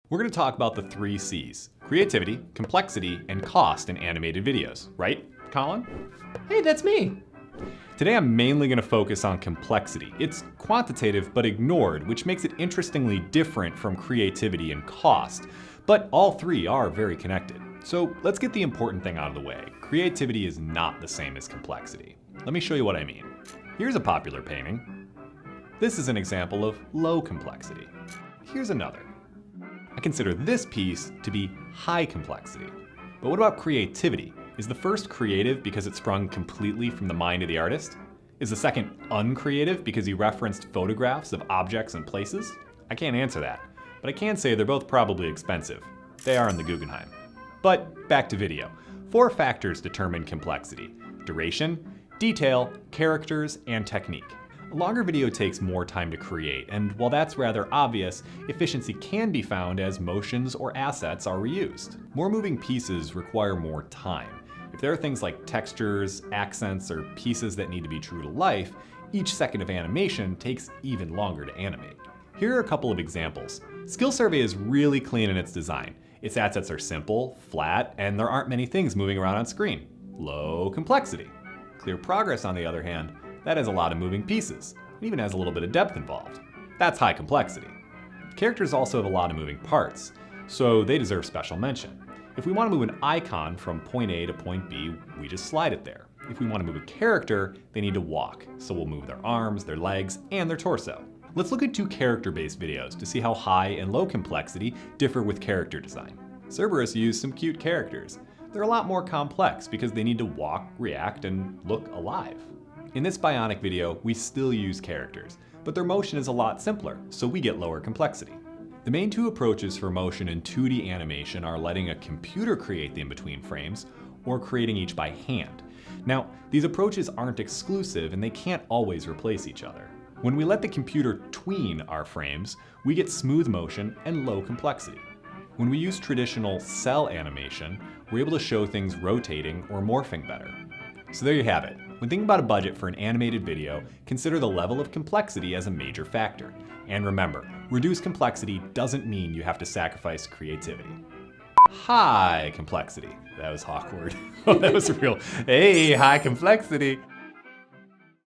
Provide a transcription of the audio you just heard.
We're going to talk about the 3 C's: creativity, complexity, and cost in animated videos. Right, Colin? Hey, that's me. Today I'm mainly going to focus on complexity. It's quantitative but ignored, which makes it interestingly different from creativity and cost. But all 3 are very connected. So let's get the important thing out of the way. Creativity is not the same as complexity. Let me show you what I mean. Here's a popular painting. This is an example of low complexity. Here's another. I consider this piece to be high complexity. But what about creativity? Is the first creative because it sprung completely from the mind of the artist? Is the second uncreative because he referenced photographs of objects and places? I can't answer that, but I can say they're both probably expensive. They are in the Guggenheim. But back to video. 4 factors determine complexity: duration, detail, characters, and technique. A longer video takes more time to create, and while that's rather obvious, efficiency can be found as motions or assets are reused. More moving pieces require more time. If there are things like textures, accents, or pieces that need to be true to life, each second of animation takes even longer to animate. Here are a couple of examples. Skill Survey is really clean in its design. Its assets are simple, flat, and there aren't many things moving around on screen. Low complexity. Clear Progress, on the other hand, that has a lot of moving pieces. It even has a little bit of depth involved. That's high complexity. Characters also have a lot of moving parts, so they deserve special mention. If we want to move an icon from point A to point B, we just slide it there. If we want to move a character, they need to walk, so we'll move their arms, their legs, and their torso. Let's look at 2 character-based videos to see how high and low complexity differ with character design. Cerberus used some cute characters. They're a lot more complex because they need to walk, react, and look alive. In this Bionic video, we still use characters, but their motion is a lot simpler, so we get lower complexity. The main 2 approaches for motion in 2D animation are letting a computer create the in-between frames or creating each by hand. Now, these approaches aren't exclusive and they can't always replace each other. When we let the computer tween our frames, we get smooth motion and low complexity. When we use traditional cell animation, we're able to show things rotating or morphing better. So there you have it. When thinking about a budget for an animated video, consider the level of complexity as a major factor. And remember, reduced complexity doesn't mean you have to sacrifice creativity. High complexity. That was awkward. That was real. Hey, high complexity.